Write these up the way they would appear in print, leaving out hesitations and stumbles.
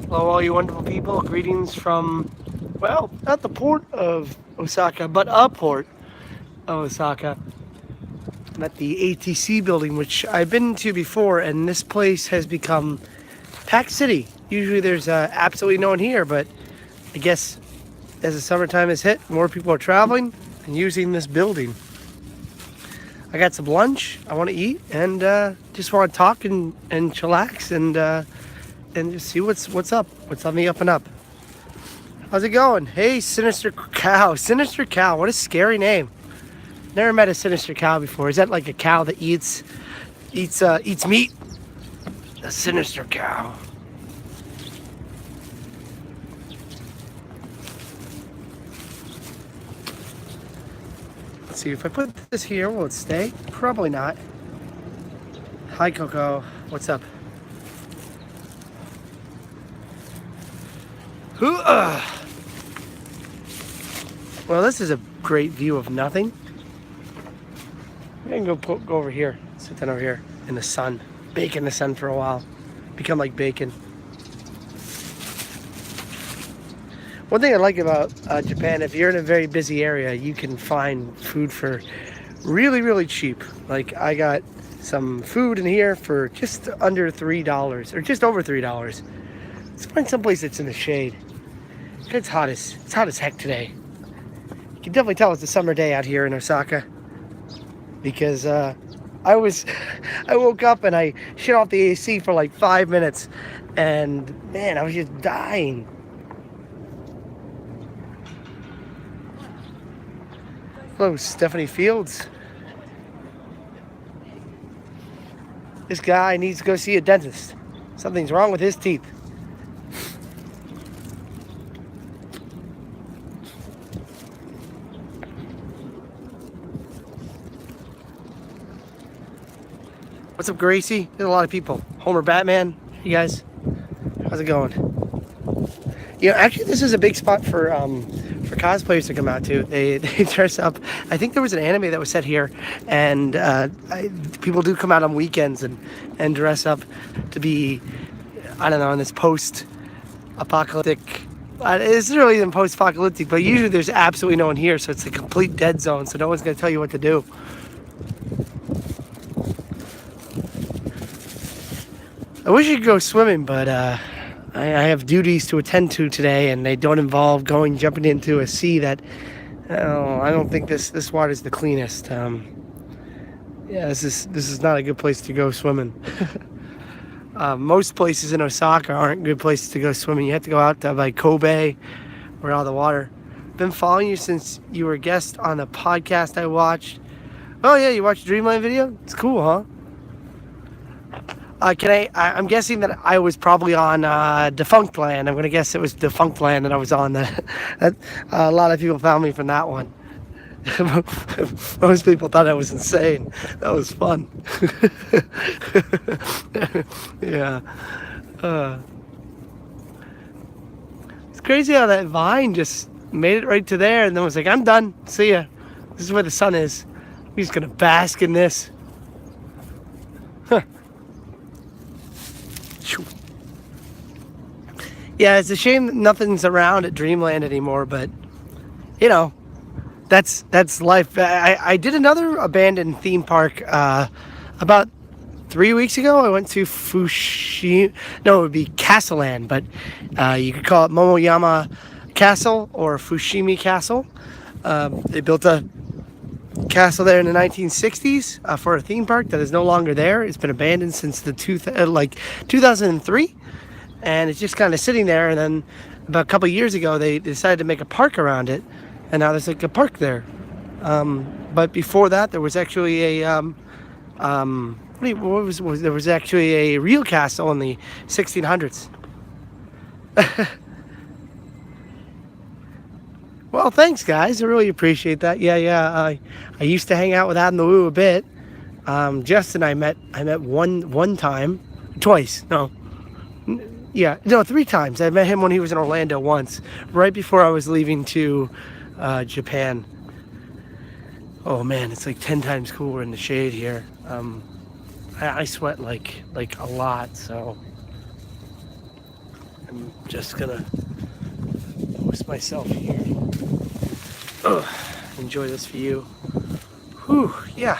Hello, all you wonderful people. Greetings from, well, not the port of Osaka, but a port of Osaka. I'm at the ATC building, which I've been to before, and this place has become packed city. Usually there's absolutely no one here, but I guess as the summertime has hit, more people are traveling and using this building. I got some lunch I want to eat, and just want to talk and chillax and just see what's up, what's on the up and up. How's it going? Hey, Sinister Cow. Sinister Cow. What a scary name. Never met a sinister cow before. Is that like a cow that eats meat? A sinister cow. Let's see if I put this here, will it stay? Probably not. Hi, Coco. What's up? Well, this is a great view of nothing. I can go over here, sit down over here in the sun, bake in the sun for a while, become like bacon. One thing I like about Japan, if you're in a very busy area, you can find food for really, really cheap. Like I got some food in here for just under $3, or just over $3. Let's find someplace that's in the shade. It's hot as heck today. You can definitely tell it's a summer day out here in Osaka. Because I woke up and I shut off the AC for like 5 minutes, and man, I was just dying. Hello, Stephanie Fields. This guy needs to go see a dentist. Something's wrong with his teeth. What's up, Gracie? There's a lot of people. Homer Batman, you guys, how's it going? You know, actually, this is a big spot for cosplayers to come out to. They dress up. I think there was an anime that was set here, and people do come out on weekends and dress up to be, I don't know, in this post-apocalyptic. It's really even post-apocalyptic, but usually there's absolutely no one here, so it's a complete dead zone. So no one's gonna tell you what to do. I wish I could go swimming, but I have duties to attend to today, and they don't involve jumping into a sea that, I don't think this water is the cleanest. Yeah, this is not a good place to go swimming. Most places in Osaka aren't good places to go swimming. You have to go out to like Kobe, where all the water. Been following you since you were a guest on a podcast I watched. Oh yeah, you watched the Dreamland video? It's cool, huh? I'm guessing that I was probably on Defunct Land. I'm going to guess it was Defunct Land that I was on. A lot of people found me from that one. Most people thought I was insane. That was fun. Yeah. It's crazy how that vine just made it right to there and then was like, I'm done. See ya. This is where the sun is. We're just going to bask in this. Huh. Yeah, it's a shame that nothing's around at Dreamland anymore, but you know, that's life. I did another abandoned theme park about 3 weeks ago. I went to Fushimi. No, it would be Castleland, but you could call it Momoyama Castle or Fushimi Castle. They built a castle there in the 1960s for a theme park that is no longer there. It's been abandoned since the 2003. And it's just kind of sitting there, and then about a couple of years ago they decided to make a park around it, and now there's like a park there. But before that there was actually a there was actually a real castle in the 1600s. Well, thanks guys, I really appreciate that. Yeah, I used to hang out with Adam the Woo a bit. Justin I met one time, twice, no. Yeah, no, 3 times. I met him when he was in Orlando once, right before I was leaving to Japan. Oh man, it's like 10 times cooler in the shade here. I sweat like a lot, so I'm just gonna post myself here. Oh, enjoy this view. Whew, yeah.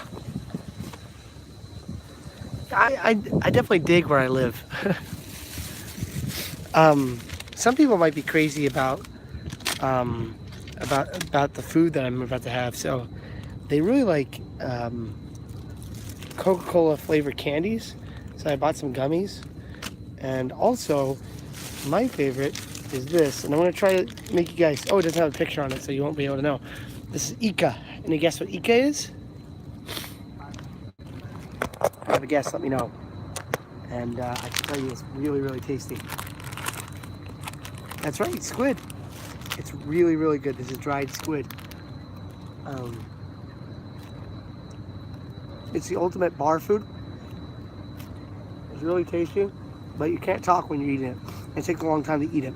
I definitely dig where I live. Some people might be crazy about the food that I'm about to have. So they really like Coca-Cola flavored candies. So I bought some gummies, and also my favorite is this. And I'm gonna try to make you guys. Oh, it doesn't have a picture on it, so you won't be able to know. This is Ika. Any guess what Ika is? If you have a guess, let me know. And I can tell you it's really, really tasty. That's right, squid. It's really, really good. This is dried squid. It's the ultimate bar food. It's really tasty, but you can't talk when you're eating it. It takes a long time to eat it.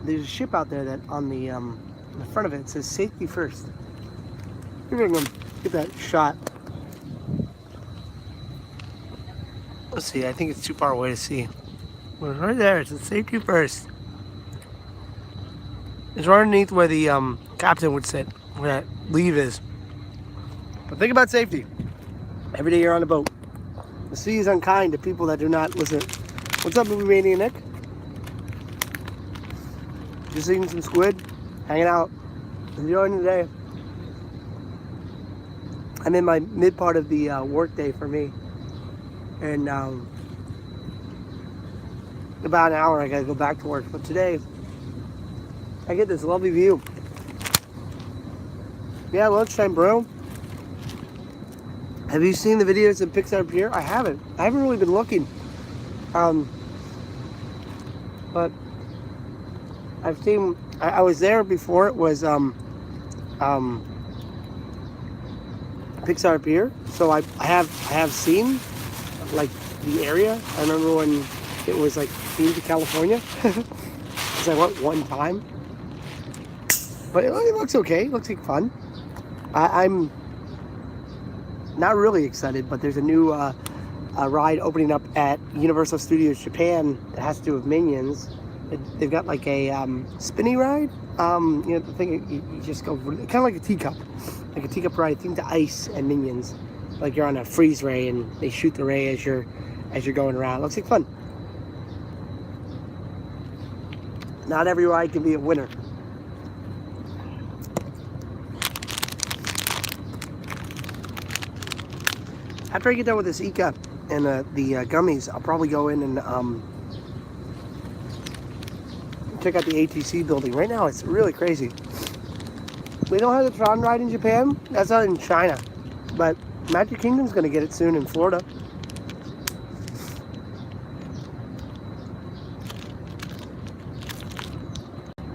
There's a ship out there that on the front of it says safety first. We're gonna get that shot. Let's see, I think it's too far away to see. But right there, it says safety first. It's right underneath where the captain would sit, where that leave is. But think about safety. Every day you're on a boat. The sea is unkind to people that do not listen. What's up, Movie Mania Nick? Just eating some squid, hanging out, enjoying the day. I'm in my mid part of the work day for me. And about an hour I gotta go back to work. But today, I get this lovely view. Yeah, lunchtime, bro. Have you seen the videos of Pixar Pier? I haven't. I haven't really been looking. But I've seen. I was there before it was Pixar Pier. So I have seen like the area. I remember when it was like Being to California. Because I went one time. But it looks okay. It looks like fun. I'm not really excited, but there's a new ride opening up at Universal Studios Japan that has to do with Minions. They've got like a spinny ride. You know, the thing you just go, kind of like a teacup ride, thing to ice and Minions. Like you're on a freeze ray and they shoot the ray as you're going around. It looks like fun. Not every ride can be a winner. After I get done with this Ika and the gummies, I'll probably go in and check out the ATC building. Right now, it's really crazy. We don't have the Tron ride in Japan. That's not in China. But Magic Kingdom's going to get it soon in Florida.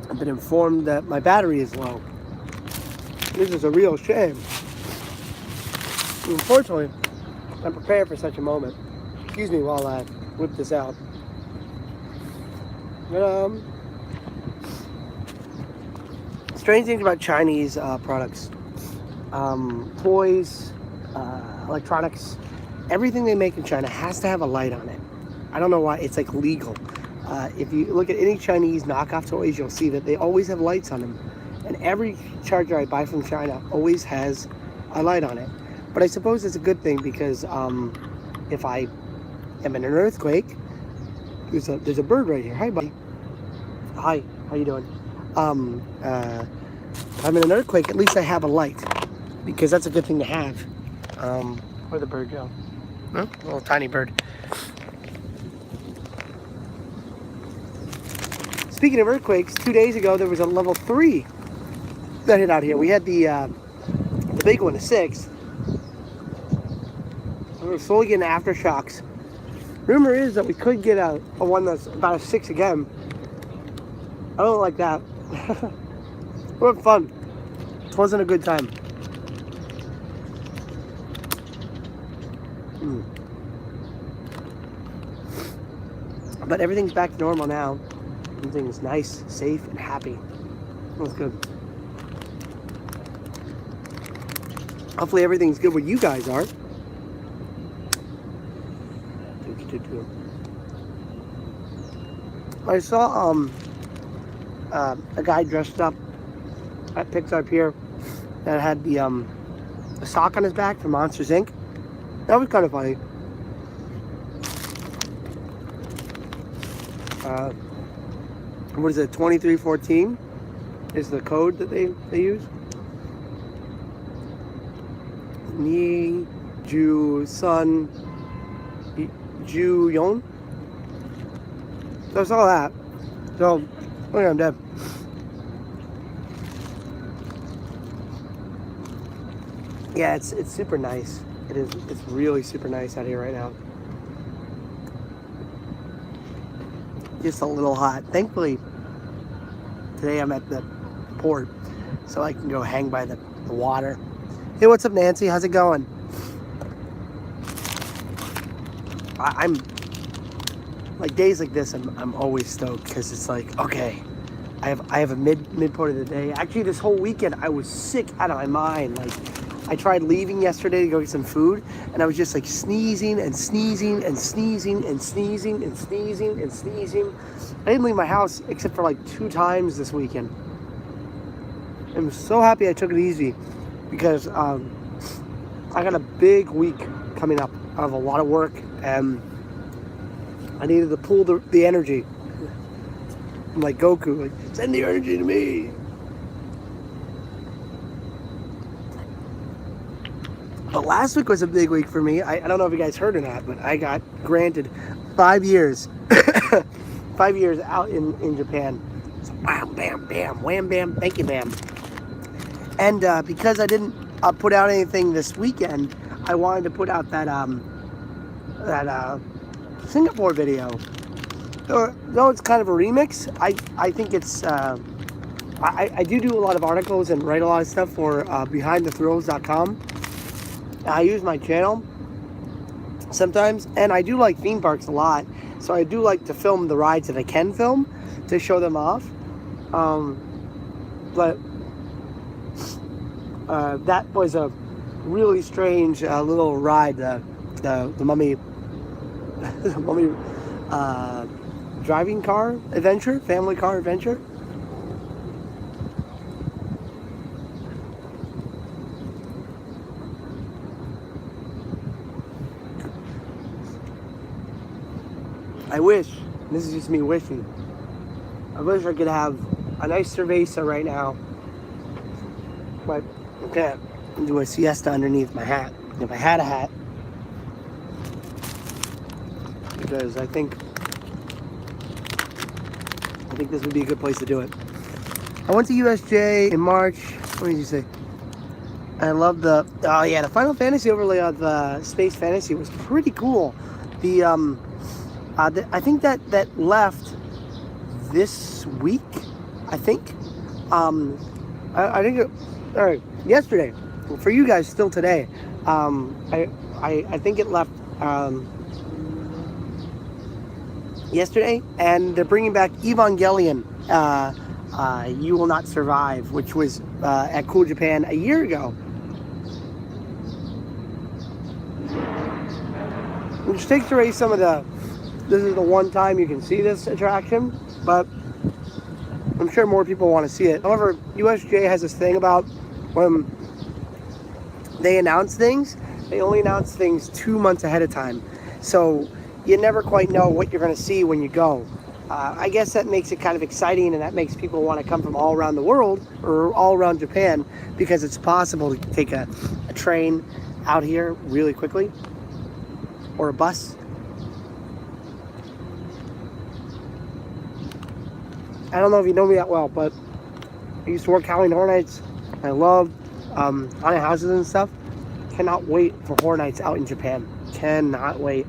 I've been informed that my battery is low. This is a real shame. Unfortunately, I'm prepared for such a moment. Excuse me while I whip this out. But, strange things about Chinese products. Toys, electronics, everything they make in China has to have a light on it. I don't know why. It's like legal. If you look at any Chinese knockoff toys, you'll see that they always have lights on them. And every charger I buy from China always has a light on it. But I suppose it's a good thing because if I am in an earthquake, there's a bird right here. Hi, buddy. Hi, how you doing? If I'm in an earthquake, at least I have a light because that's a good thing to have. Where'd the bird go? Huh? A little tiny bird. Speaking of earthquakes, 2 days ago there was a level 3 that hit out here. We had the big one, a 6. We're slowly getting aftershocks. Rumor is that we could get a one that's about a 6 again. I don't like that. We had fun. It wasn't a good time. But everything's back to normal now. Everything's nice, safe, and happy. It was good. Hopefully everything's good where you guys are. I saw a guy dressed up at Pixar Pier that had the sock on his back for Monsters Inc. That was kind of funny. What is it? 2314 is the code that they use. Ni Ju Sun Ju Yon. So I saw that. So, okay, I'm dead. Yeah, it's super nice. It is. It's really super nice out here right now. Just a little hot. Thankfully, today I'm at the port, so I can go hang by the water. Hey, what's up, Nancy? How's it going? I'm like, days like this, I'm always stoked because it's like, okay, I have a midpoint of the day. Actually, this whole weekend I was sick out of my mind. Like, I tried leaving yesterday to go get some food, and I was just like sneezing and sneezing and sneezing and sneezing and sneezing and sneezing. I didn't leave my house except for like 2 times this weekend. I'm so happy I took it easy because I got a big week coming up. I have a lot of work, and I needed to pull the energy. I'm like Goku, like, send the energy to me. But last week was a big week for me. I don't know if you guys heard or not, but I got granted 5 years. 5 years out in Japan. So bam, bam, bam, wham, bam, thank you, bam. And because I didn't put out anything this weekend, I wanted to put out that Singapore video. Though it's kind of a remix, I think it's I do a lot of articles and write a lot of stuff for BehindTheThrills.com. I use my channel sometimes, and I do like theme parks a lot, so I do like to film the rides that I can film to show them off. But that was a really strange little ride, the Mummy the Mummy driving car adventure, family car adventure. I wish, this is just me wishing, I wish I could have a nice cerveza right now, but I can't do a siesta underneath my hat. If I had a hat, because I think this would be a good place to do it. I went to USJ in March. What did you say? I love the Final Fantasy overlay of the Space Fantasy was pretty cool. I think that left this week. I think. I think all right, yesterday. For you guys, still today. I think it left yesterday, and they're bringing back Evangelion. You Will Not Survive, which was at Cool Japan a year ago. Which takes away some of the. This is the one time you can see this attraction, but I'm sure more people want to see it. However, USJ has this thing about when they announce things, they only announce things 2 months ahead of time. So you never quite know what you're going to see when you go. I guess that makes it kind of exciting, and that makes people want to come from all around the world or all around Japan, because it's possible to take a train out here really quickly, or a bus. I don't know if you know me that well, but I used to work Halloween Horror Nights. I love haunted houses and stuff. Cannot wait for Horror Nights out in Japan. Cannot wait.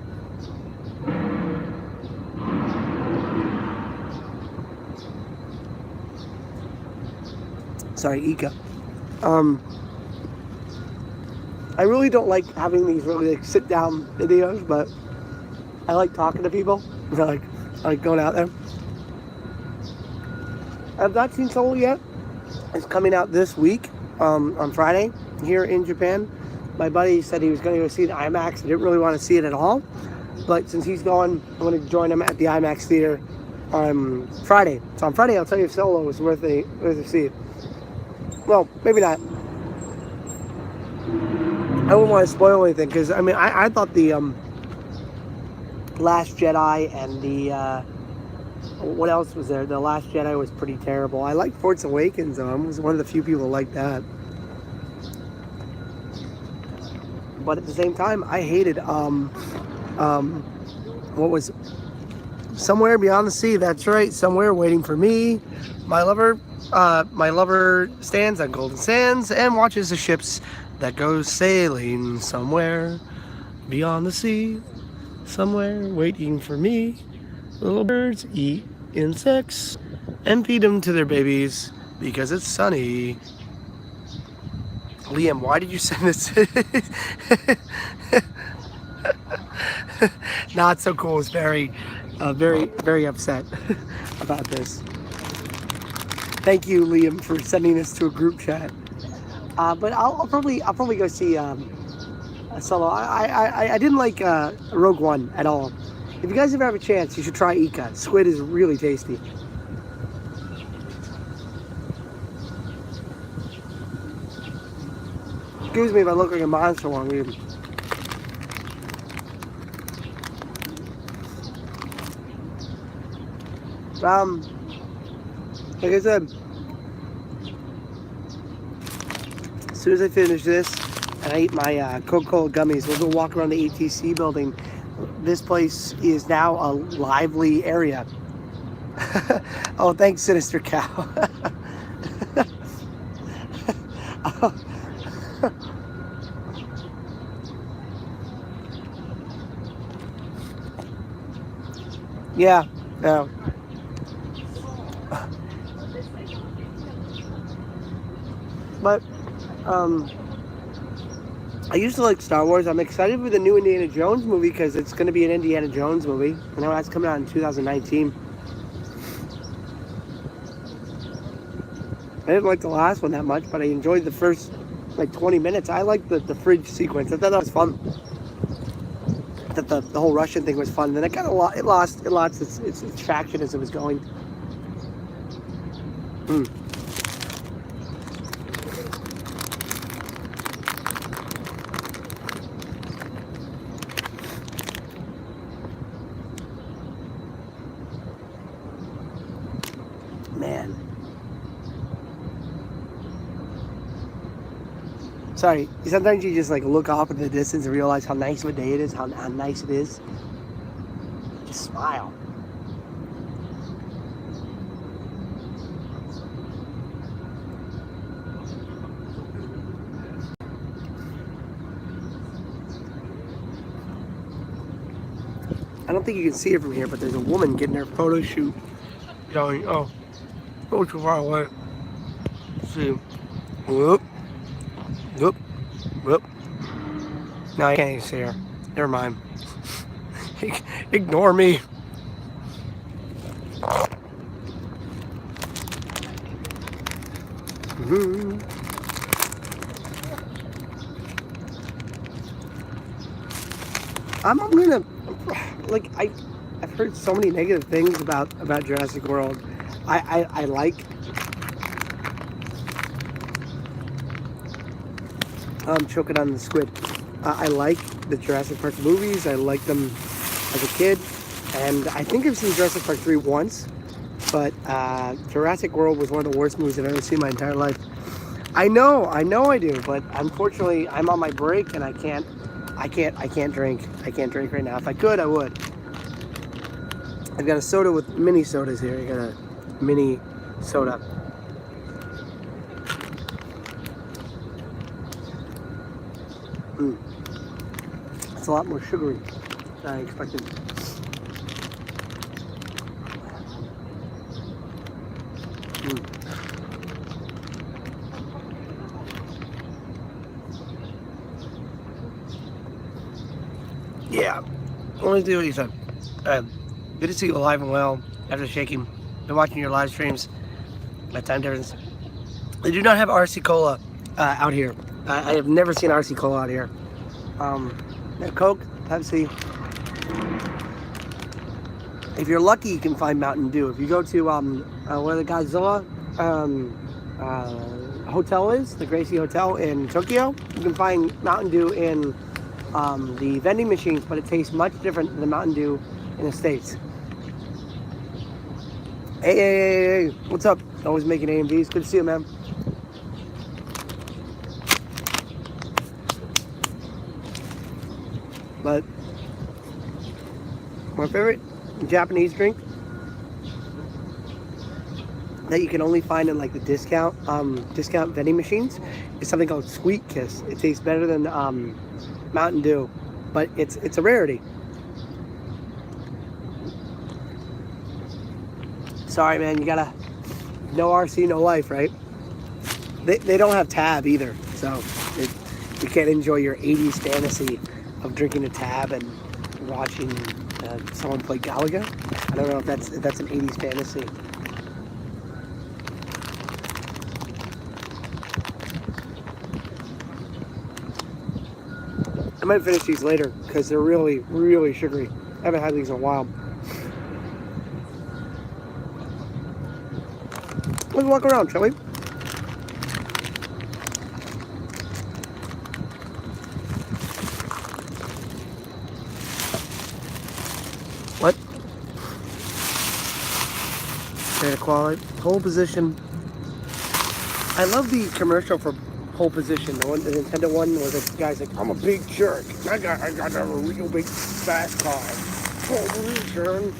Sorry, Ika. I really don't like having these really like sit down videos, but I like talking to people. I like going out there. I've not seen Soul yet. It's coming out this week on Friday here in Japan. my buddy said he was going to go see the IMAX. I didn't really want to see it at all, but since he's going, I'm going to join him at the IMAX theater on Friday. So on Friday, I'll tell you if Solo was worth a seat. Well, maybe not. I wouldn't want to spoil anything because I mean I thought the Last Jedi and the what else was there? The Last Jedi was pretty terrible. I liked Force Awakens though. I was one of the few people who liked that. But at the same time, I hated what was Somewhere Beyond the Sea. That's right, Somewhere Waiting for Me. My lover stands on golden sands and watches the ships that go sailing somewhere beyond the sea. Somewhere waiting for me. Little birds eat insects and feed them to their babies because it's sunny. Liam, why did you send this? Not so cool. Is very upset about this. Thank you, Liam, for sending this to a group chat. But I'll probably go see Solo. I didn't like Rogue One at all. If you guys ever have a chance, you should try Ika. Squid is really tasty. Excuse me if I look like a monster while I'm eating. Like I said, as soon as I finish this and I eat my Coca-Cola gummies, we'll go walk around the ATC building. This place is now a lively area. Oh, thanks, Sinister Cow. Yeah. But I used to like Star Wars. I'm excited for the new Indiana Jones movie because it's going to be an Indiana Jones movie. I know that's coming out in 2019. I didn't like the last one that much, but I enjoyed the first like 20 minutes. I liked the fridge sequence. I thought that was fun. I thought the whole Russian thing was fun. Then it kind of lost its traction as it was going. Man. Sorry, sometimes you just like look off in the distance and realize how nice of a day it is, how nice it is. Just smile. I don't think you can see it from here, but there's a woman getting her photo shoot going, oh, go too far away. Let's see. Whoop. Whoop. Whoop. No, I can't even see her. Never mind. Ignore me. I'm gonna, like, I've heard so many negative things about Jurassic World. I like choking on the squid. I like the Jurassic Park movies. I liked them as a kid, and I think I've seen Jurassic Park 3 once, but Jurassic World was one of the worst movies I've ever seen in my entire life. I know I do, but unfortunately I'm on my break and I can't drink. I can't drink right now. If I could, I would. I've got a soda with mini sodas here. I got a mini soda. It's a lot more sugary than I expected. Yeah, let me do what you said. Good to see you alive and well after shaking. Been watching your live streams. My time difference. They do not have RC Cola out here. I have never seen RC Cola out here. Coke, Pepsi. If you're lucky, you can find Mountain Dew. If you go to where the Godzilla hotel is, the Gracie Hotel in Tokyo, you can find Mountain Dew in the vending machines, but it tastes much different than the Mountain Dew in the States. Hey, what's up? Always making AMVs. Good to see you, man. But my favorite Japanese drink that you can only find in like the discount vending machines is something called Sweet Kiss. It tastes better than Mountain Dew, but it's a rarity. Sorry, man, you gotta no RC, no life, right? They don't have Tab either, so you can't enjoy your 80s fantasy of drinking a Tab and watching someone play Galaga. I don't know if that's an 80s fantasy. I might finish these later because they're really, really sugary. I haven't had these in a while. Let's walk around, shall we? What? Data quality, pole position. I love the commercial for pole position, the Nintendo one where the guy's like, I'm a big jerk. I got a real big fast car. Pole position.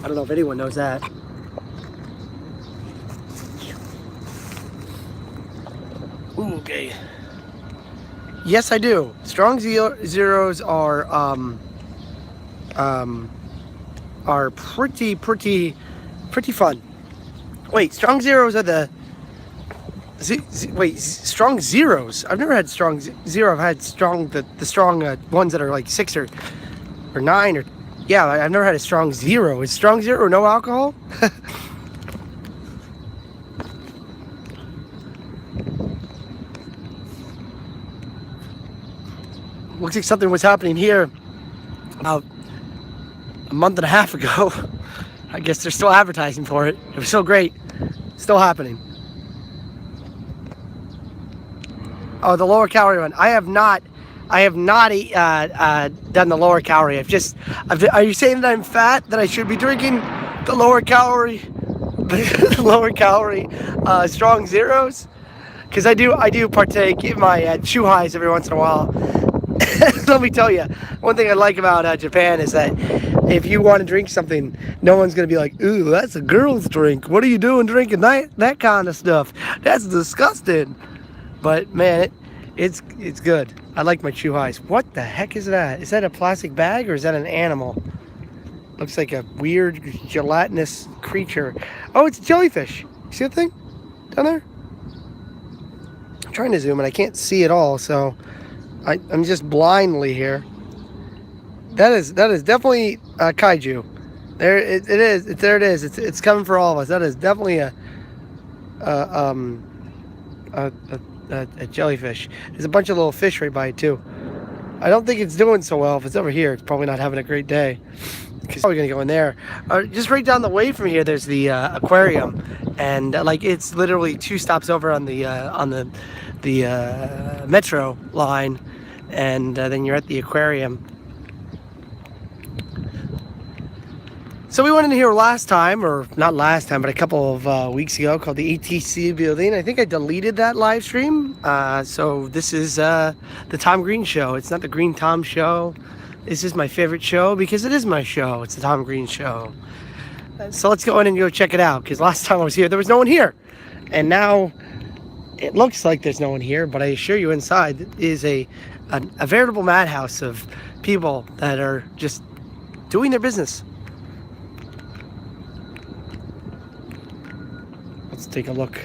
I don't know if anyone knows that. Okay. Yes, I do. Strong zeros are pretty fun. Wait, strong zeros are the strong zeros. I've never had strong zero. I've had strong the strong ones that are like 6 or 9 or yeah. I've never had a strong zero. Is strong zero no alcohol? Looks like something was happening here about a month and a half ago. I guess they're still advertising for it. It was so great. Still happening. Oh, the lower calorie one. I have not done the lower calorie. Are you saying that I'm fat? That I should be drinking the lower calorie, strong zeros? Because I do partake in my chew highs every once in a while. Let me tell you, one thing I like about Japan is that if you want to drink something, no one's going to be like, ooh, that's a girl's drink. What are you doing drinking that kind of stuff? That's disgusting. But man, it's good. I like my chew highs. What the heck is that? Is that a plastic bag or is that an animal? Looks like a weird gelatinous creature. Oh, it's a jellyfish. You see that thing down there? I'm trying to zoom and I can't see it all, so I'm just blindly here. That is definitely a kaiju. There it is. There it is. It's coming for all of us. That is definitely a jellyfish. There's a bunch of little fish right by it too. I don't think it's doing so well. If it's over here, it's probably not having a great day. It's probably gonna go in there. Just right down the way from here, there's the aquarium, and like it's literally 2 stops over on the metro line, and then you're at the aquarium. So we went in here last time, or not last time, but a couple of weeks ago, called the ATC building. I think I deleted that live stream. So this is the Tom Green Show. It's not the Green Tom Show. This is my favorite show because it is my show. It's the Tom Green Show. So let's go in and go check it out, because last time I was here, there was no one here. And now it looks like there's no one here, but I assure you inside is a veritable madhouse of people that are just doing their business. Let's take a look.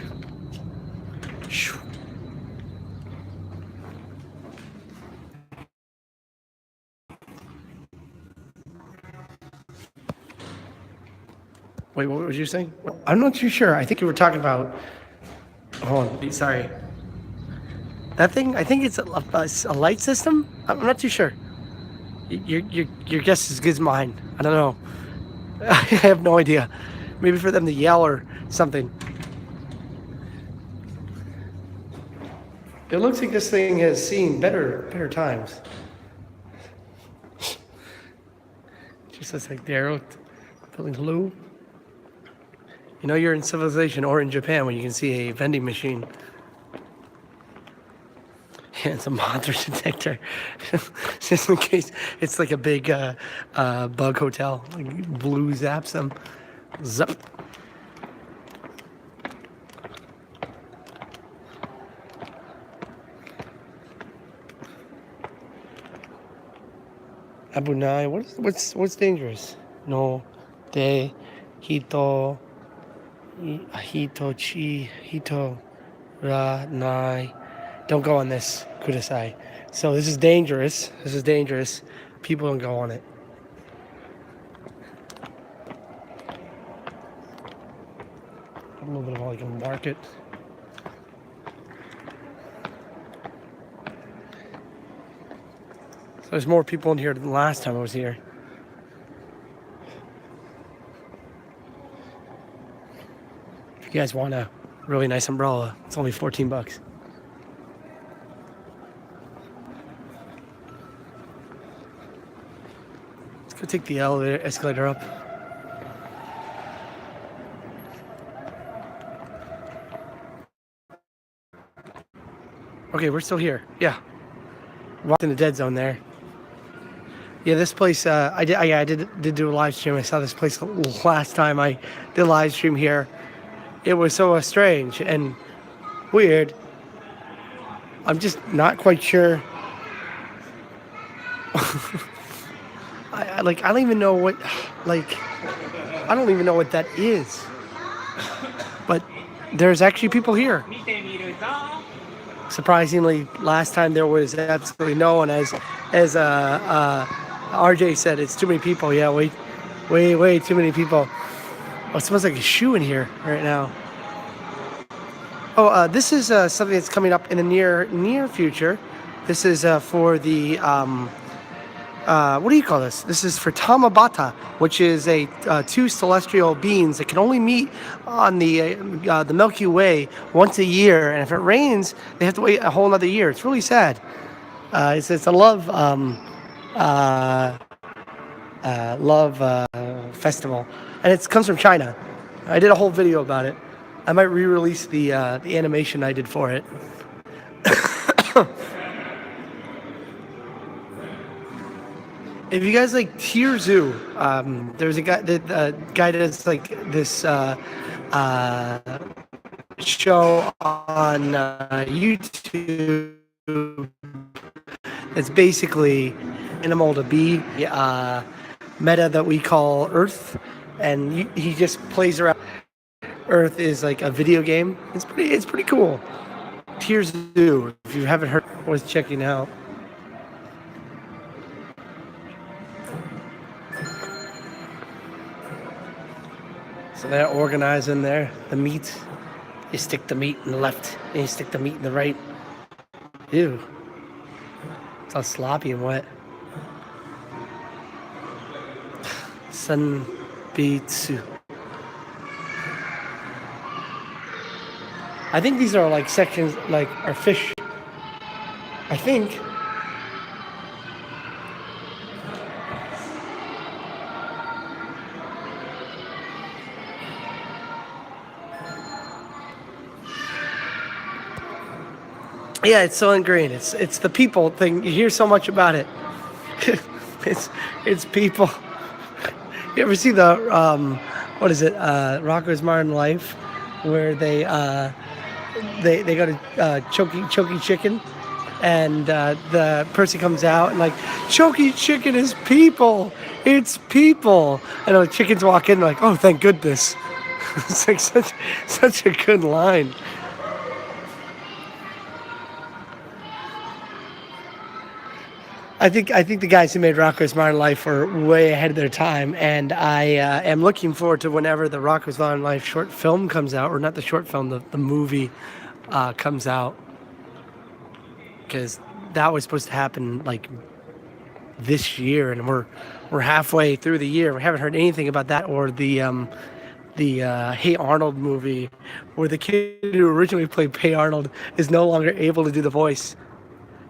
Wait, what was you saying? I'm not too sure. I think you were talking about... Hold on, sorry. That thing, I think it's a light system. I'm not too sure. Your guess is as good as mine. I don't know. I have no idea. Maybe for them to yell or something. It looks like this thing has seen better times. Just looks like they're building hello. You know you're in civilization or in Japan when you can see a vending machine. Yeah, it's a monster detector. Just in case it's like a big bug hotel. Like blue zaps them. Zap. Abunai, what's dangerous? No, de, hito, hito, hito, ra, nai. Don't go on this, kudasai. So this is dangerous. This is dangerous. People don't go on it. A little bit of like a market. So there's more people in here than last time I was here. If you guys want a really nice umbrella, it's only 14 bucks. Let's go take the escalator up. Okay, we're still here. Yeah. Walked in the dead zone there. Yeah, this place, I did do a live stream. I saw this place last time I did a live stream here. It was so strange and weird. I'm just not quite sure. I don't even know what, I don't even know what that is. But there's actually people here. Surprisingly, last time there was absolutely no one. As RJ said, it's too many people. Yeah, way too many people. Oh, it smells like a shoe in here right now. Oh, this is something that's coming up in the near future. This is for the what do you call this? This is for Tamabata, which is a two celestial beings that can only meet on the Milky Way once a year, and if it rains, they have to wait a whole another year. It's really sad. It's a love festival, and it comes from China. I did a whole video about it. I might re-release the animation I did for it. If you guys like Tier Zoo, there's a guy that does like this show on YouTube. It's basically animal to be meta that we call Earth, and he just plays around. Earth is like a video game. It's pretty cool. Tier Zoo, if you haven't heard, worth checking out. So they're organizing there. The meat. You stick the meat in the left, and you stick the meat in the right. Ew. It's all sloppy and wet. Sanbitsu. I think these are like sections, like are fish. I think. Yeah, it's Soylent Green. It's the people thing. You hear so much about it. it's people. You ever see the what is it? Rocko's Modern Life, where they go to Choky Chicken, and the person comes out and like, Choky Chicken is people. It's people. And the chickens walk in like, oh, thank goodness. It's like such a good line. I think the guys who made Rocko's Modern Life were way ahead of their time, and I am looking forward to whenever the Rocko's Modern Life short film comes out, or not the short film, the movie comes out. because that was supposed to happen like this year, and we're halfway through the year. We haven't heard anything about that or the Hey Arnold movie, where the kid who originally played Hey Arnold is no longer able to do the voice.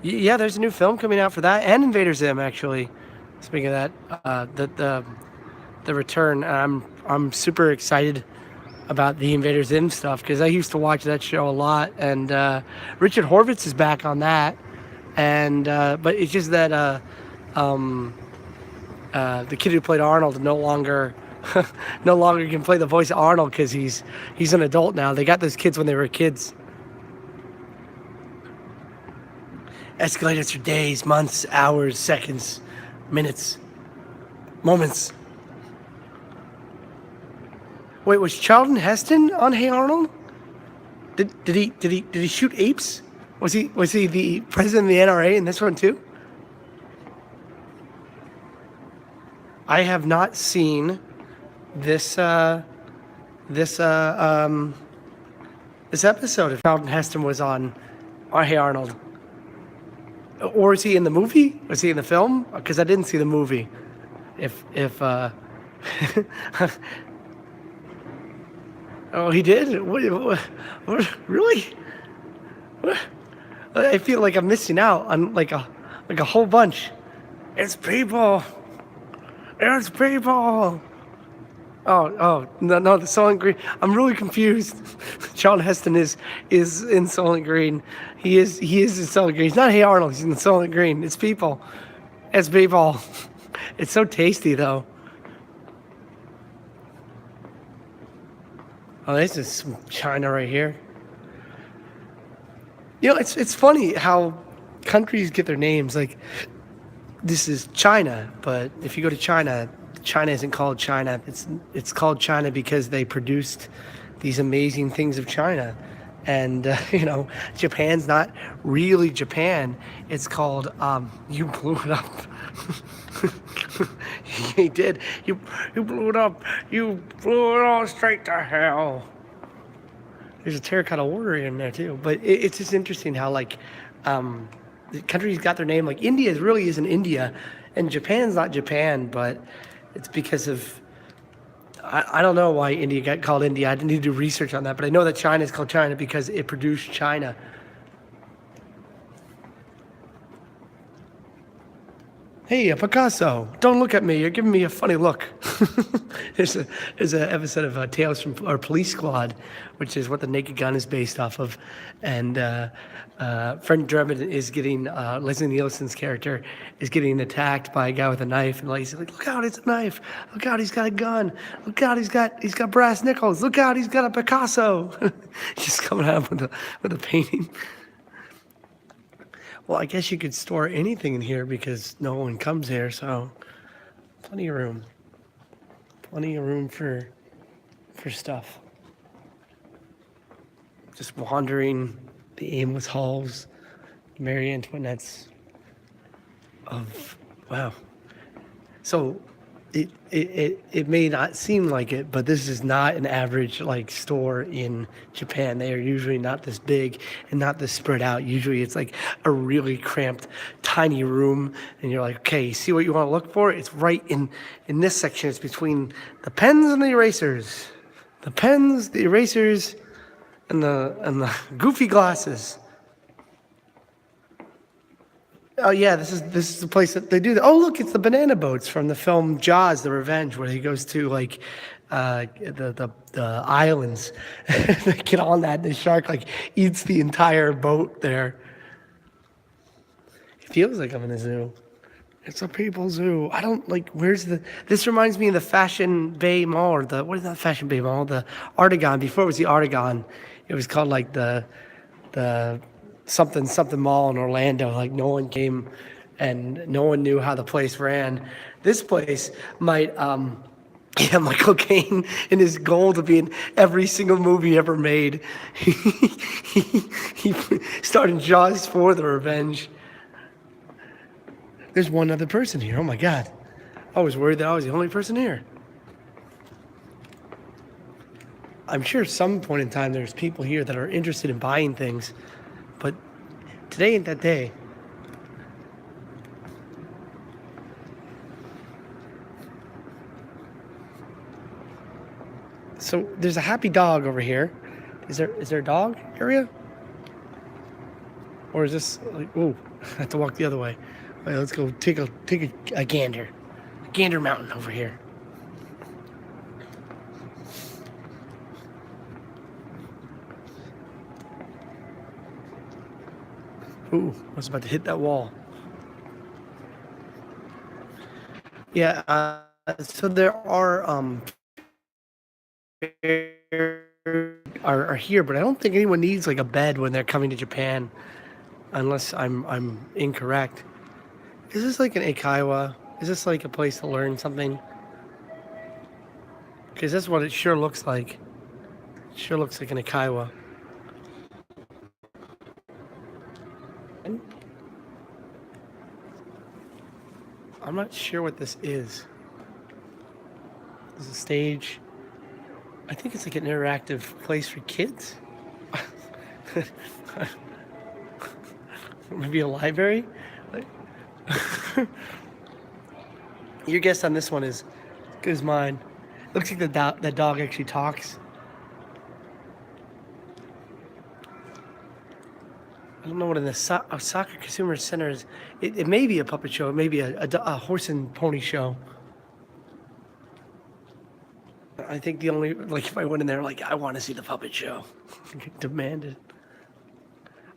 Yeah, there's a new film coming out for that, and Invader Zim actually. Speaking of that, the return, I'm super excited about the Invader Zim stuff because I used to watch that show a lot, and Richard Horvitz is back on that, and but it's just that the kid who played Arnold no longer no longer can play the voice of Arnold because he's an adult now. They got those kids when they were kids. Escalators for days, months, hours, seconds, minutes, moments. Wait, was Charlton Heston on Hey Arnold? Did he shoot apes? Was he the president of the NRA in this one too? I have not seen this episode if Charlton Heston was on Hey Arnold. Or is he in the movie? Was he in the film? Because I didn't see the movie. Oh, he did? What, really? What? I feel like I'm missing out on like a whole bunch. It's people. It's people. Oh, no, the Soylent Green. I'm really confused. Charlton Heston is in Soylent Green. He is in Soylent Green. He's not Hey Arnold. He's in Soylent Green. It's people. It's people. It's so tasty though. Oh, this is some China right here. You know, it's funny how countries get their names. Like, this is China, but if you go to China, China isn't called China. It's called China because they produced these amazing things of China. And, Japan's not really Japan. It's called, you blew it up. He did. You blew it up. You blew it all straight to hell. There's a terracotta warrior in there too. But it's just interesting how the countries got their name. Like India really isn't India, and Japan's not Japan, but it's because of I don't know why India got called India. I didn't need to do research on that, but I know that China is called China because it produced China. Hey, Picasso, don't look at me. You're giving me a funny look. There's an episode of Tales from our Police Squad, which is what The Naked Gun is based off of. And Fred Drebin is getting, Leslie Nielsen's character is getting attacked by a guy with a knife. And he's like, look out, it's a knife. Look out, he's got a gun. Look out, he's got brass nickels. Look out, he's got a Picasso. Just coming out with a painting. Well, I guess you could store anything in here because no one comes here, so plenty of room. Plenty of room for stuff. Just wandering the aimless halls, Marie Antoinette's wow. So it may not seem like it, but this is not an average store in Japan. They are usually not this big and not this spread out. Usually it's like a really cramped, tiny room, and you're like, okay, you see what you want to look for? It's right in this section. It's between the pens and the erasers. The pens, the erasers, and the goofy glasses. Oh yeah, this is the place that they do that. Oh look, it's the banana boats from the film Jaws: The Revenge, where he goes to the islands. They get on that, and the shark eats the entire boat there. It feels like I'm in a zoo. It's a people zoo. I don't where's this reminds me of the Fashion Bay Mall, or what is that Fashion Bay Mall? The Artagon. Before it was the Artagon, it was called the something mall in Orlando. No one came and no one knew how the place ran. This place might Michael Caine in his goal to be in every single movie ever made. He started Jaws 4: The Revenge. There's one other person here. Oh my God. I was worried that I was the only person here. I'm sure at some point in time there's people here that are interested in buying things. But today ain't that day. So there's a happy dog over here. Is there a dog area? Or is this like, oh, I have to walk the other way. All right, let's go take a gander. Gander Mountain over here. Ooh, I was about to hit that wall. Yeah, so there are here, but I don't think anyone needs like a bed when they're coming to Japan, unless I'm incorrect. Is this like an Eikaiwa? Is this like a place to learn something? Because that's what it sure looks like. It sure looks like an Eikaiwa. I'm not sure what this is. There's a stage. I think it's like an interactive place for kids. Maybe a library. Your guess on this one is good as mine. Looks like that dog actually talks. I don't know what an Osaka Consumer Center is. It may be a puppet show. It may be a horse and pony show. I think the only, like, if I went in there, like, I want to see the puppet show. Demanded.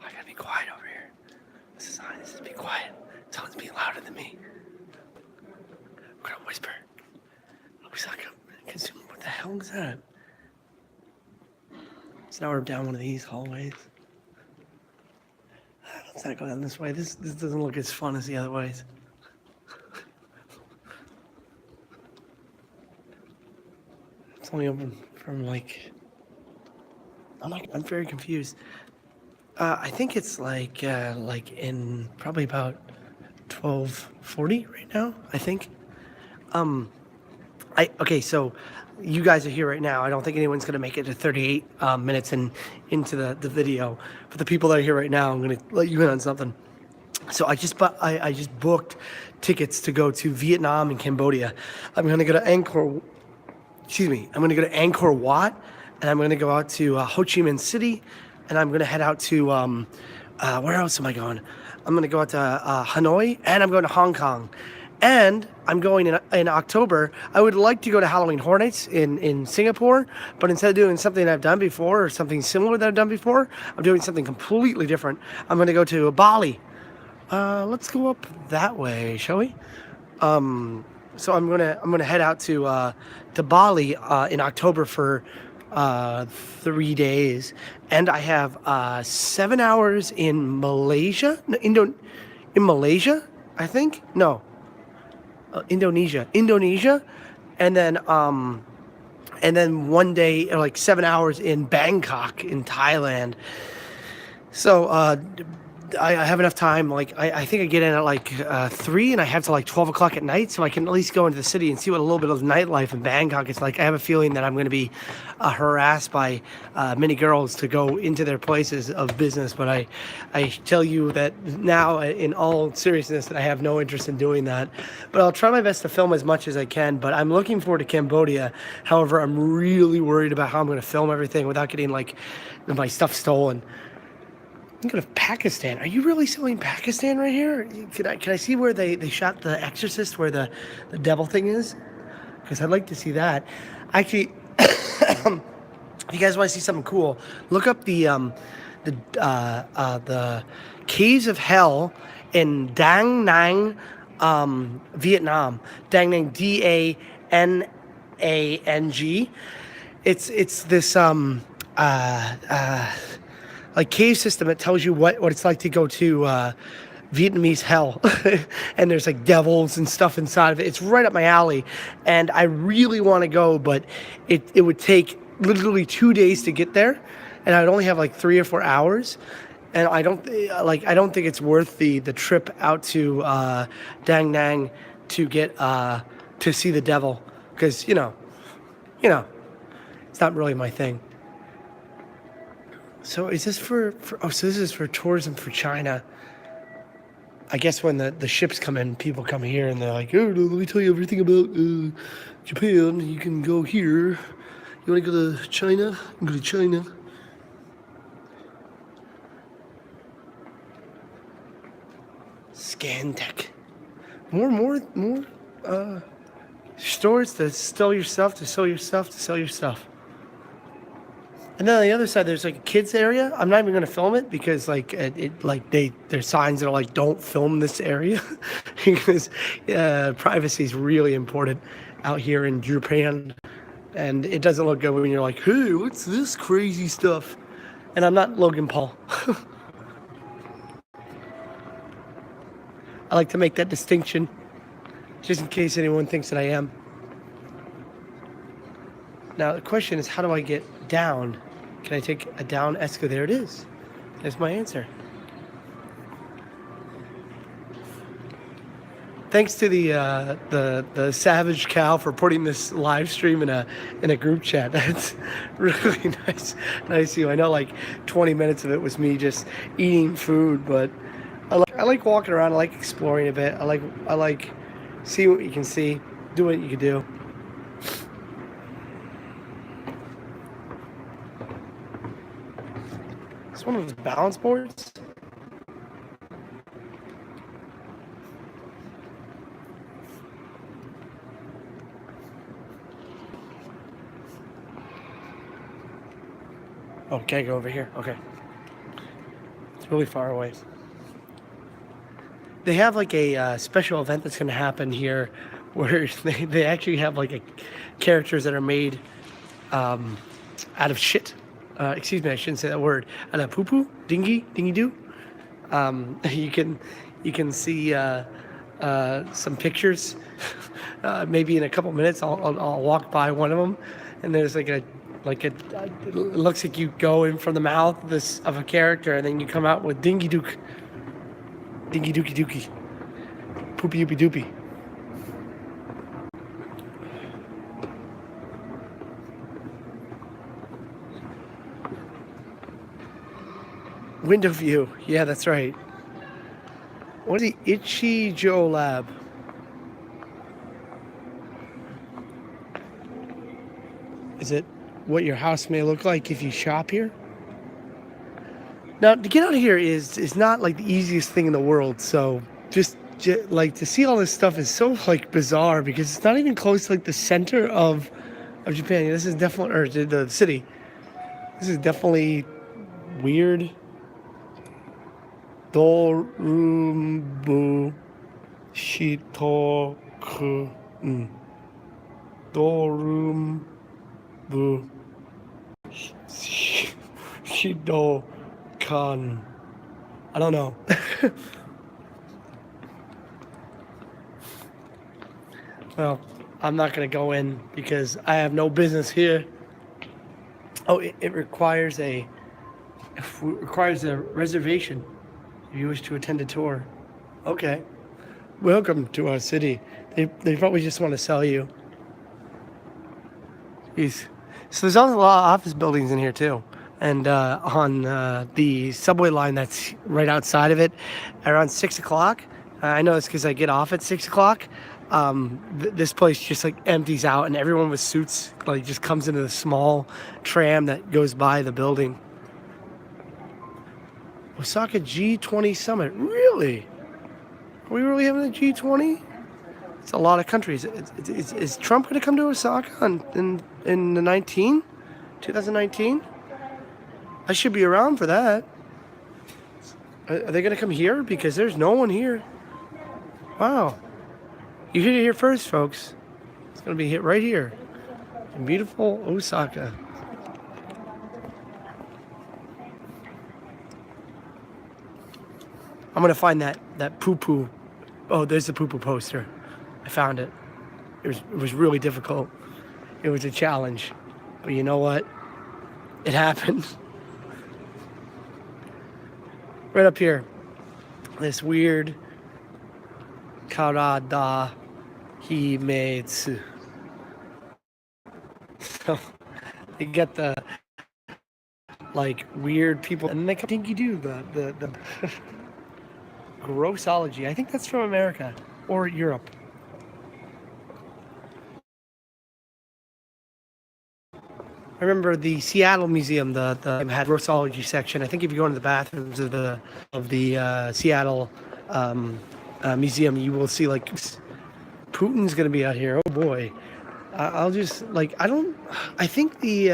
I gotta be quiet over here. This is on. This is be quiet. Someone's being louder than me. I'm gonna whisper. Osaka Consumer. What the hell is that? So now we're down one of these hallways. Let's not go down this way. This doesn't look as fun as the other ways. It's only open from like. I'm very confused. I think it's like in probably about 12:40 right now. I think. Okay, so you guys are here right now. I don't think anyone's gonna make it to 38 minutes into the video. For the people that are here right now, I'm gonna let you in on something. So I just booked tickets to go to Vietnam and Cambodia. I'm gonna go to Angkor. Excuse me. I'm gonna go to Angkor Wat, and I'm gonna go out to Ho Chi Minh City, and I'm gonna head out to where else am I going? I'm gonna go out to Hanoi, and I'm going to Hong Kong. And I'm going in October. I would like to go to Halloween Horror Nights in Singapore, but instead of doing something I've done before or something similar that I've done before, I'm doing something completely different. I'm going to go to Bali. Let's go up that way, shall we? So I'm gonna head out to Bali in October for 3 days, and I have 7 hours in Malaysia. No, in Malaysia, I think. No. Indonesia, and then 1 day, or like 7 hours in Bangkok in Thailand. So I have enough time. Like I think I get in at like 3, and I have to like 12 o'clock at night, so I can at least go into the city and see what a little bit of nightlife in Bangkok is like. I have a feeling that I'm going to be harassed by many girls to go into their places of business, but I tell you that now, in all seriousness, that I have no interest in doing that. But I'll try my best to film as much as I can. But I'm looking forward to Cambodia. However, I'm really worried about how I'm going to film everything without getting like my stuff stolen. I'm going to Pakistan. Are you really selling Pakistan right here? Can I see where they shot The Exorcist, where the devil thing is? Because I'd like to see that. Actually, if you guys want to see something cool, look up the Caves of Hell in Da Nang, Vietnam. Da Nang, Danang. It's this like cave system that tells you what it's like to go to Vietnamese hell. And there's like devils and stuff inside of it. It's right up my alley, and I really want to go, but it would take literally 2 days to get there, and I'd only have like 3 or 4 hours, and I don't think it's worth the trip out to Da Nang to get to see the devil, because you know it's not really my thing. So is this so this is for tourism for China. I guess when the ships come in, people come here and they're like, oh, let me tell you everything about Japan. You can go here. You want to go to China? Go to China. Scantech. More stores to sell your stuff, to sell your stuff, to sell your stuff. And then on the other side, there's like a kids area. I'm not even gonna film it because like there's signs that are like don't film this area because privacy is really important out here in Japan, and it doesn't look good when you're like, hey, what's this crazy stuff? And I'm not Logan Paul. I like to make that distinction, just in case anyone thinks that I am. Now the question is, how do I get down? Can I take a down escalator? There it is. That's my answer. Thanks to the Savage Cow for putting this live stream in a group chat. That's really nice of you. I know like 20 minutes of it was me just eating food, but I like walking around. I like exploring a bit. I like seeing what you can see, do what you can do. It's one of those balance boards. Oh, can't go over here. Okay. It's really far away. They have like a special event that's going to happen here where they actually have like characters that are made out of shit. Excuse me, I shouldn't say that word. Out of poo-poo, dingy-doo. You can see some pictures. Maybe in a couple minutes, I'll walk by one of them, and there's it looks like you go in from the mouth of a character, and then you come out with dingy dookie dookie, poopy yoopy doopy. Window view, yeah, that's right. What is the Ichijo Lab? Is it what your house may look like if you shop here? Now, to get out of here is not like the easiest thing in the world. So just like to see all this stuff is so like bizarre because it's not even close to like the center of Japan. This is definitely, or the city. This is definitely weird. Dorumbu Shitoku. Dorumbu Shidokan. I don't know. Well, I'm not going to go in because I have no business here. Oh, it requires a reservation if you wish to attend a tour. Okay. Welcome to our city. They probably just want to sell you. Jeez. So there's also a lot of office buildings in here too. And on the subway line that's right outside of it, around 6 o'clock, I know it's because I get off at 6 o'clock, this place just like empties out and everyone with suits like just comes into the small tram that goes by the building. Osaka G20 Summit. Really? Are we really having a G20? It's a lot of countries. Is Trump going to come to Osaka in the 2019? I should be around for that. Are they going to come here? Because there's no one here. Wow. You heard it here first, folks. It's going to be hit right here in beautiful Osaka. I'm going to find that poo-poo. Oh, there's the poo-poo poster. I found it. It was really difficult. It was a challenge. But you know what? It happened. Right up here. This weird Karada Himetsu. So they get the like weird people and they come dinky do the grossology. I think that's from America or Europe. I remember the Seattle Museum. The had Rossology section. I think if you go into the bathrooms of the Seattle museum, you will see like Putin's gonna be out here. Oh boy. I'll just like I don't. I think the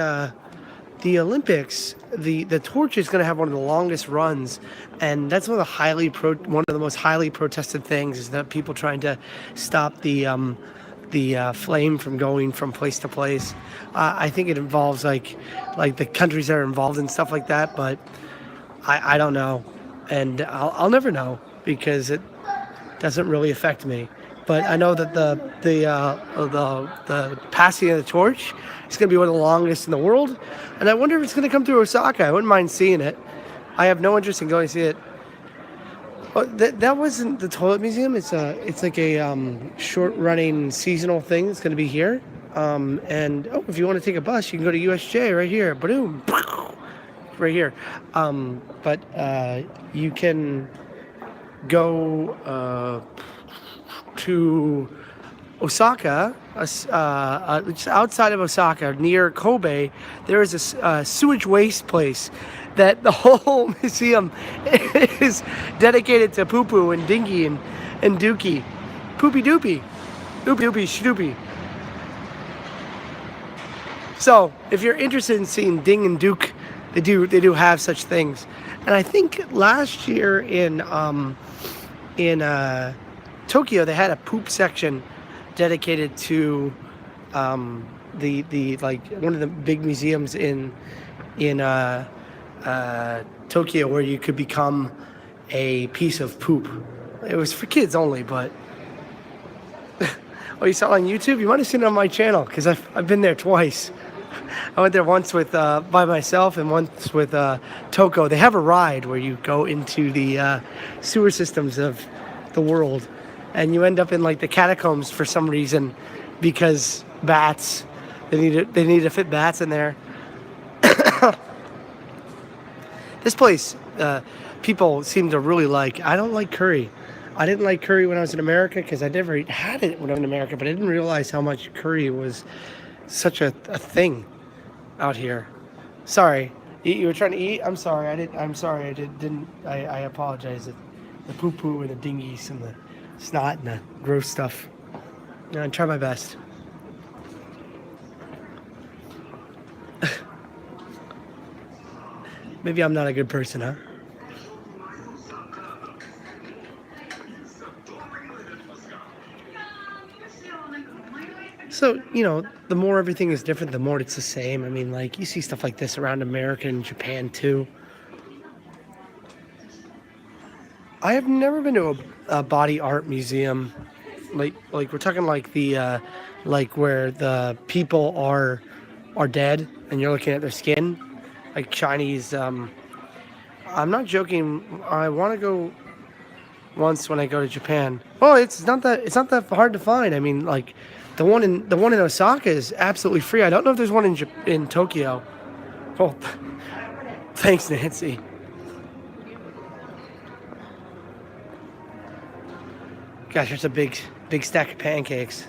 Olympics, the torch is going to have one of the longest runs, and that's one of the most highly protested things is that people trying to stop the flame from going from place to place. I think it involves like the countries that are involved and stuff like that, but I don't know, and I'll never know because it doesn't really affect me. But I know that the passing of the torch is going to be one of the longest in the world, and I wonder if it's going to come through Osaka. I wouldn't mind seeing it. I have no interest in going to see it. But that wasn't the toilet museum. It's like a short running seasonal thing. It's going to be here. And if you want to take a bus, you can go to USJ right here. Boom, right here. But you can go to Osaka, just outside of Osaka, near Kobe. There is a sewage waste place that the whole museum is dedicated to poo-poo and dingy and dookie. Poopy doopy. Doopy doopy shdoopy. So, if you're interested in seeing Ding and Duke, they do have such things. And I think last year in Tokyo, they had a poop section dedicated to the like one of the big museums in Tokyo where you could become a piece of poop. It was for kids only, but oh, you saw it on YouTube? You might have seen it on my channel because I've been there twice. I went there once with by myself and once with Toko. They have a ride where you go into the sewer systems of the world. And you end up in like the catacombs for some reason because bats. They need to fit bats in there. This place, people seem to really like. I don't like curry. I didn't like curry when I was in America because I never had it when I was in America, but I didn't realize how much curry was such a thing out here. Sorry, you were trying to eat. I'm sorry. I apologize. The poo poo and the dingies and the snot and the gross stuff. I try my best. Maybe I'm not a good person, huh? So, the more everything is different, the more it's the same. I mean, like, you see stuff like this around America and Japan, too. I have never been to a body art museum, like we're talking like the, like where the people are dead and you're looking at their skin, like Chinese. I'm not joking. I want to go once when I go to Japan. Well, it's not that hard to find. I mean, like the one in Osaka is absolutely free. I don't know if there's one in Tokyo. Oh, thanks, Nancy. Gosh, there's a big stack of pancakes.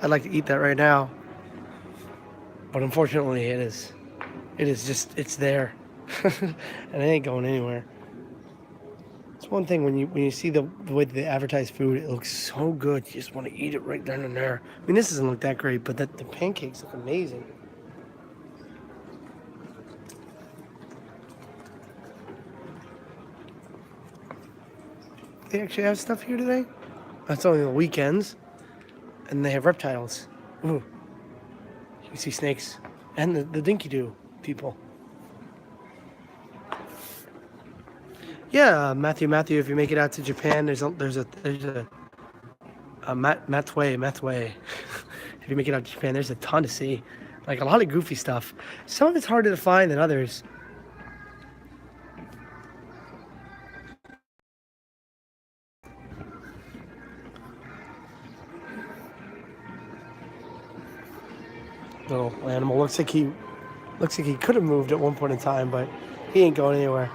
I'd like to eat that right now. But unfortunately, it's there. And it ain't going anywhere. It's one thing when you see the way they advertise food, it looks so good. You just want to eat it right then and there. I mean, this doesn't look that great, but the pancakes look amazing. They actually have stuff here today? That's only the weekends. And they have reptiles. Ooh. You can see snakes. And the Dinky-Doo people. Yeah, Matthew, if you make it out to Japan, there's a Matway. If you make it out to Japan, there's a ton to see. Like a lot of goofy stuff. Some of it's harder to find than others. Little animal looks like he could have moved at one point in time, but he ain't going anywhere.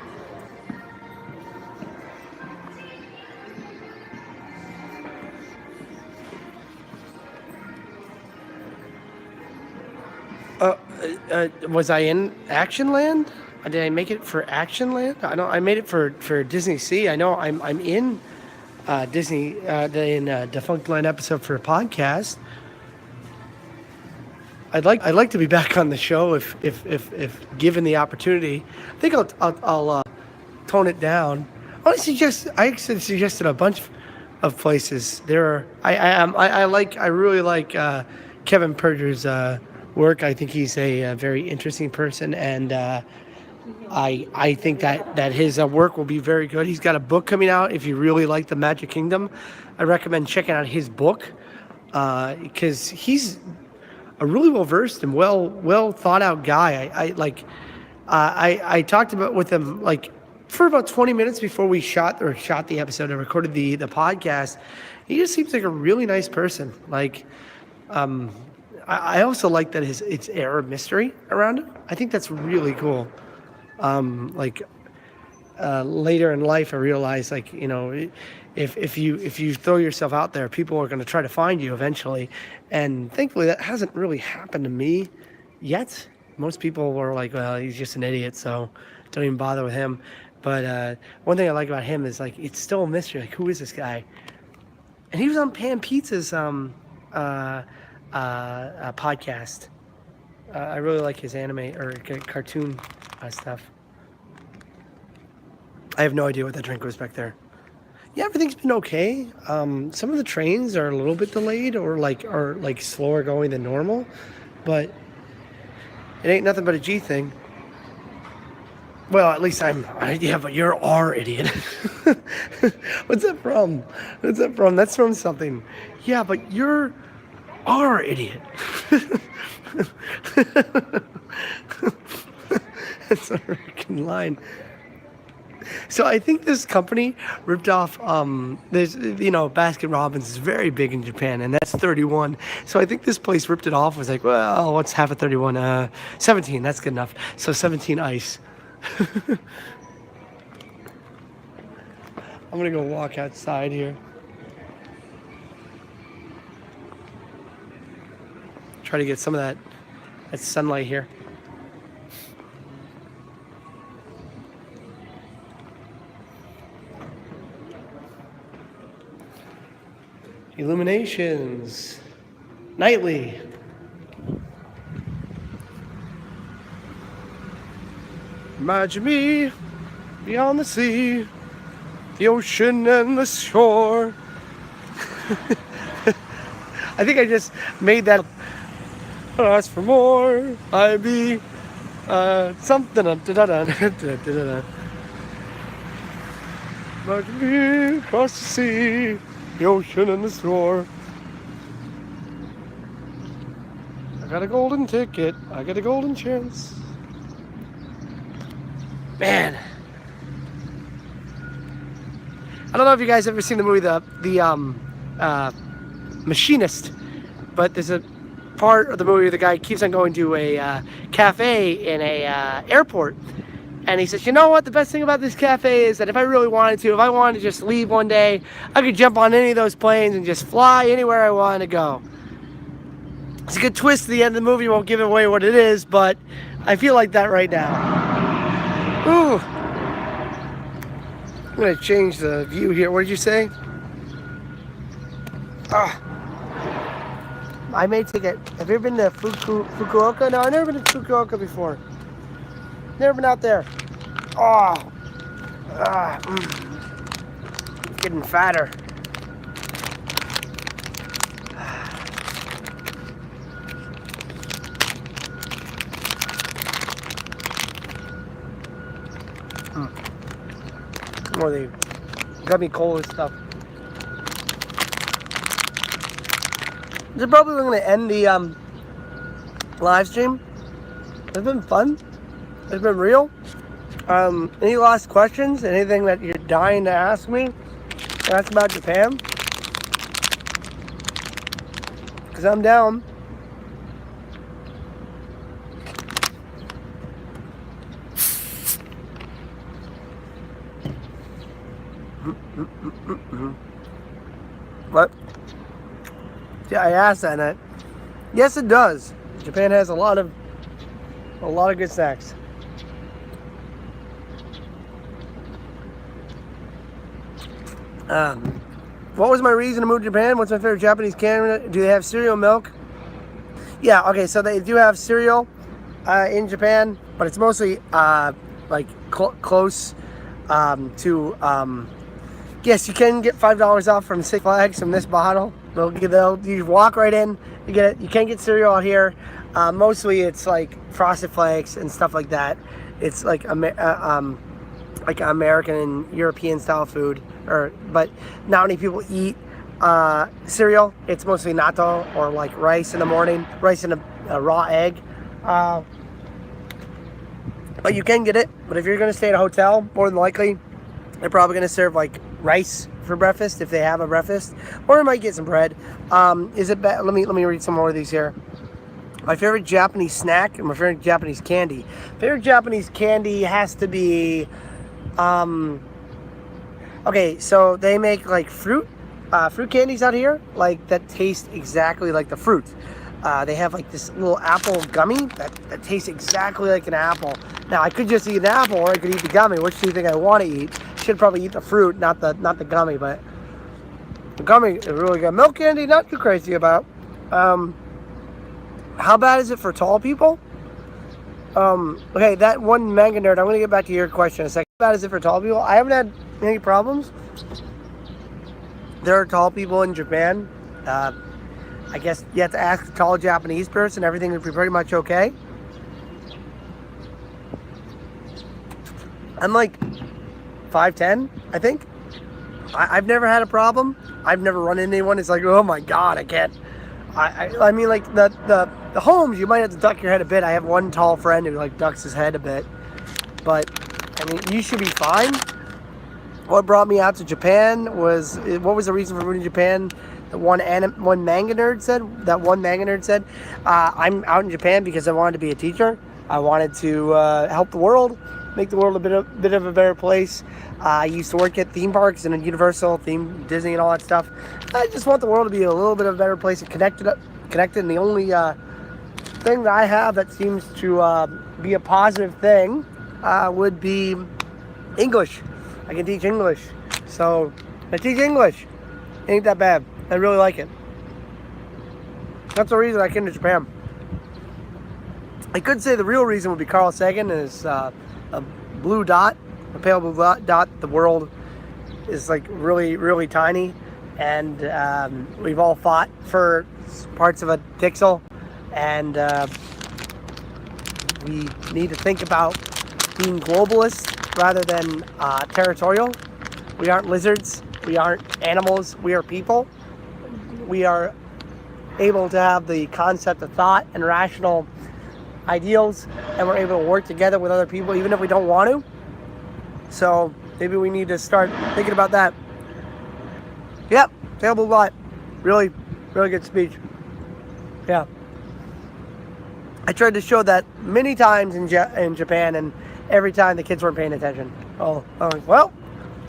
Uh, was I in Action Land? Did I make it for Action Land? I know I made it for Disney Sea. I know I'm in Disney in a Defunct Land episode for a podcast. I'd like to be back on the show if given the opportunity. I think I'll tone it down. I actually suggested a bunch of places. There are I really like Kevin Perger's work. I think he's a very interesting person, and I think that his work will be very good. He's got a book coming out. If you really like the Magic Kingdom, I recommend checking out his book because he's a really well versed and well thought out guy. I talked about with him like for about 20 minutes before we shot the episode and recorded the podcast. He just seems like a really nice person. Like I also like that it's air of mystery around him. I think that's really cool. Like later in life, I realized like if you throw yourself out there, people are going to try to find you eventually, and thankfully that hasn't really happened to me yet. Most people were like, well, he's just an idiot, so don't even bother with him. But one thing I like about him is like it's still a mystery. Like, who is this guy? And he was on Pan Pizza's podcast. I really like his anime or cartoon stuff. I have no idea what that drink was back there. Yeah, everything's been okay. Some of the trains are a little bit delayed or like slower going than normal, but it ain't nothing but a G thing. Well, at least yeah, but you're our idiot. What's that from? What's that from? That's from something. Yeah, but you're our idiot. That's a freaking line. So I think this company ripped off. There's Baskin Robbins is very big in Japan, and that's 31. So I think this place ripped it off. Was like, well, what's half of 31? 17. That's good enough. So 17 ice. I'm gonna go walk outside here. Try to get some of that sunlight here. Illuminations. Nightly. Imagine me beyond the sea, the ocean and the shore. I think I just made that. Ask for more. I be something. Imagine me across the sea, the ocean and the shore. I got a golden ticket. I got a golden chance. Man, I don't know if you guys ever seen the movie the Machinist, but there's a part of the movie where the guy keeps on going to a cafe in a airport, and he says, you know what, the best thing about this cafe is that if I wanted to just leave one day, I could jump on any of those planes and just fly anywhere I wanted to go. It's a good twist at the end of the movie. Won't give away what it is, but I feel like that right now. Ooh. I'm going to change the view here. What did you say? I may take it. Have you ever been to Fukuoka? No, I've never been to Fukuoka before. Never been out there. Getting fatter. More the gummy cola stuff. This is probably going to end the live stream. It's been fun. It's been real. Any last questions? Anything that you're dying to ask me? Ask about Japan? Because I'm down. What? Yeah, I asked that. Yes, it does. Japan has a lot of A lot of good snacks. Um, what was my reason to move to Japan? What's my favorite Japanese candy? Do they have cereal milk? Yeah, okay, so they do have cereal in Japan, but it's mostly like close to. Yes, you can get $5 off from Six Flags from this bottle. You walk right in, you get it. You can get cereal out here. Mostly it's like Frosted Flakes and stuff like that. It's like American and European style food. But not many people eat cereal. It's mostly natto or like rice in the morning, rice and a raw egg. But you can get it. But if you're going to stay at a hotel, more than likely, they're probably going to serve like rice for breakfast if they have a breakfast, or you might get some bread. Is it bad? Let me read some more of these here. My favorite Japanese snack and my favorite Japanese candy. Favorite Japanese candy has to be. Okay, so they make like fruit candies out here, like that taste exactly like the fruit. They have like this little apple gummy that tastes exactly like an apple. Now I could just eat an apple, or I could eat the gummy. Which do you think I want to eat? Should probably eat the fruit, not the gummy. But the gummy is really good. Milk candy, not too crazy about. How bad is it for tall people? Okay, that one manga nerd. I'm gonna get back to your question in a second. How bad is it for tall people? I haven't had any problems. There are tall people in Japan. I guess you have to ask a tall Japanese person. Everything would be pretty much okay. I'm like 5'10", I think. I've never had a problem. I've never run into anyone. It's like, oh my God, I can't. I mean, like the homes, you might have to duck your head a bit. I have one tall friend who like ducks his head a bit, but I mean, you should be fine. What brought me out to Japan was, what was the reason for moving to Japan? One manga nerd said, I'm out in Japan because I wanted to be a teacher. I wanted to help the world, make the world a bit of a better place. I used to work at theme parks and Universal, Disney and all that stuff. I just want the world to be a little bit of a better place and connected. And the only thing that I have that seems to be a positive thing would be English. I can teach English. So I teach English. Ain't that bad. I really like it. That's the reason I came to Japan. I could say the real reason would be Carl Sagan is a blue dot, a pale blue dot. The world is like really, really tiny, and we've all fought for parts of a pixel, and we need to think about being globalist rather than territorial. We aren't lizards. We aren't animals. We are people. We are able to have the concept of thought and rational ideals, and we're able to work together with other people even if we don't want to. So maybe we need to start thinking about that. Yep, terrible lot. Really, really good speech. Yeah. I tried to show that many times in Japan, and every time the kids weren't paying attention. Oh, well,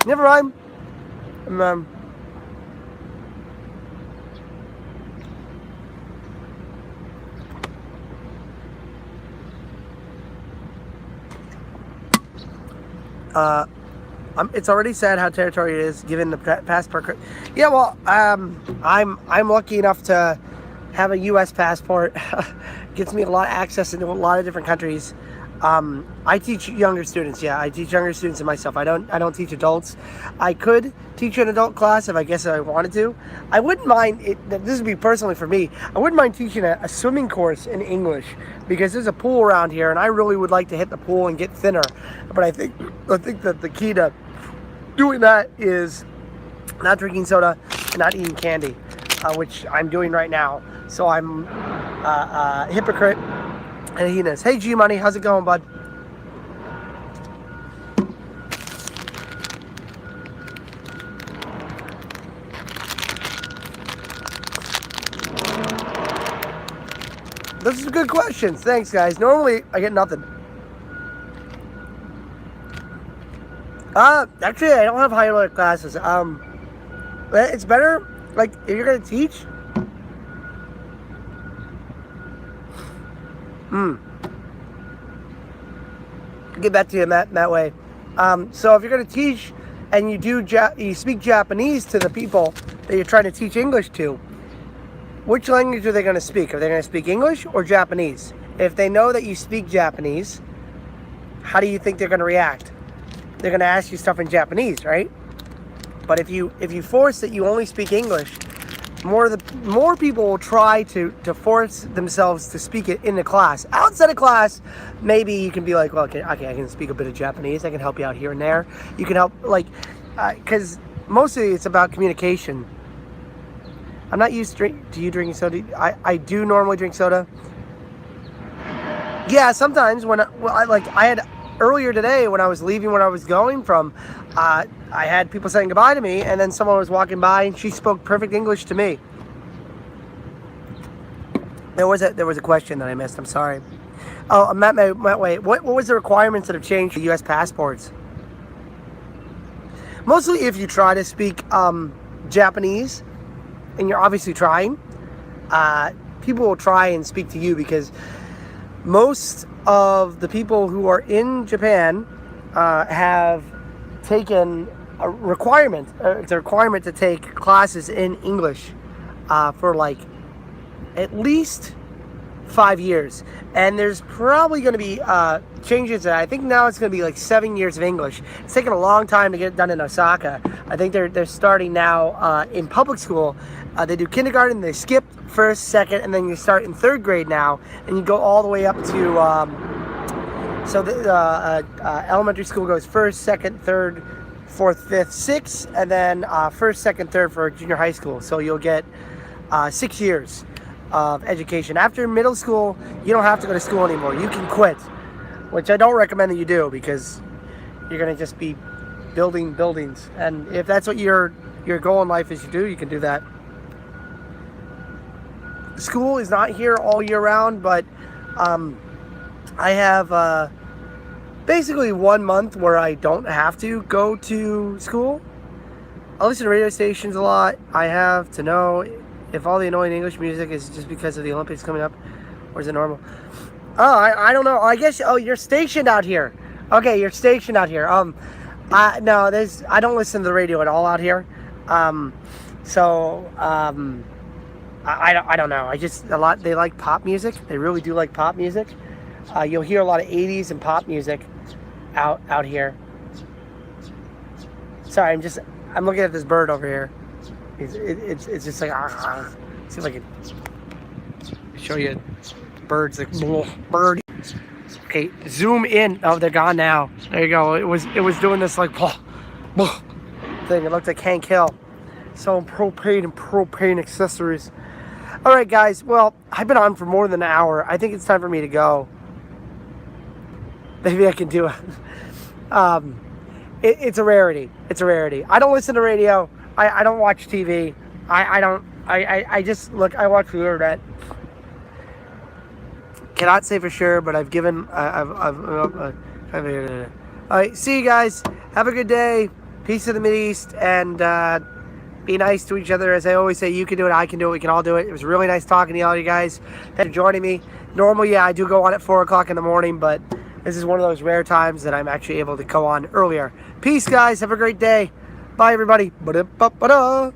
never mind. It's already sad how territorial it is given the passport. Yeah, well, I'm lucky enough to have a U.S. passport. Gets me a lot of access into a lot of different countries. I teach younger students. Yeah, I teach younger students and myself. I don't teach adults. I could teach an adult class if I wanted to. I wouldn't mind it. This would be personally for me. I wouldn't mind teaching a swimming course in English because there's a pool around here, and I really would like to hit the pool and get thinner. But I think that the key to doing that is not drinking soda and not eating candy, which I'm doing right now. So I'm a hypocrite. And he knows. Hey, G-Money, how's it going, bud? Those are good questions. Thanks, guys. Normally, I get nothing. Actually, I don't have higher level classes. It's better, like, if you're going to teach. get back to you in that way. So if you're going to teach and you speak Japanese to the people that you're trying to teach English to, which language are they going to speak? Are they going to speak English or Japanese? If they know that you speak Japanese, how do you think they're going to react? They're going to ask you stuff in Japanese, right? But if you force that you only speak English, more people will try to force themselves to speak it in the class. Outside of class, maybe you can be like, well, okay, I can speak a bit of Japanese. I can help you out here and there. You can help, because mostly it's about communication. I'm not used to you drinking soda. I do normally drink soda. Yeah, sometimes when I had earlier today when I was leaving where I was going from, I had people saying goodbye to me, and then someone was walking by and she spoke perfect English to me. There was a question that I missed. I'm sorry. Oh, Matt, wait. What was the requirements that have changed for U.S. passports? Mostly, if you try to speak Japanese, and you're obviously trying, people will try and speak to you because most of the people who are in Japan have taken a requirement. It's a requirement to take classes in English for like at least 5 years. And there's probably going to be changes. I think now it's going to be like 7 years of English. It's taken a long time to get it done in Osaka. I think they're starting now in public school. They do kindergarten, they skip first, second, and then you start in third grade now, and you go all the way up to, elementary school goes first, second, third, fourth, fifth, sixth, and then first, second, third for junior high school. So you'll get 6 years of education. After middle school, you don't have to go to school anymore. You can quit, which I don't recommend that you do because you're going to just be building buildings. And if that's what your goal in life is to do, you can do that. School is not here all year round, but I have basically 1 month where I don't have to go to school. I listen to radio stations a lot. I have to know if all the annoying English music is just because of the Olympics coming up, or is it normal? Oh, I don't know. I guess, you're stationed out here. Okay, you're stationed out here. No, I don't listen to the radio at all out here. I don't know. They like pop music. They really do like pop music. You'll hear a lot of 80s and pop music out here. Sorry, I'm looking at this bird over here. It's just like, see if I can show you birds, like bird. Okay, zoom in. Oh, they're gone now. There you go. It was doing this like thing. It looked like Hank Hill. Selling propane accessories. All right, guys. Well, I've been on for more than an hour. I think it's time for me to go. Maybe I can do it. It's a rarity. It's a rarity. I don't listen to radio. I don't watch TV. I just look. I watch the internet. Cannot say for sure, but I've given. All right. See you guys. Have a good day. Peace to the Mideast, and be nice to each other. As I always say, you can do it. I can do it. We can all do it. It was really nice talking to all you guys. Thanks for joining me. Normally, I do go on at 4 o'clock in the morning, but this is one of those rare times that I'm actually able to go on earlier. Peace, guys. Have a great day. Bye, everybody. Ba-da-ba-ba-da.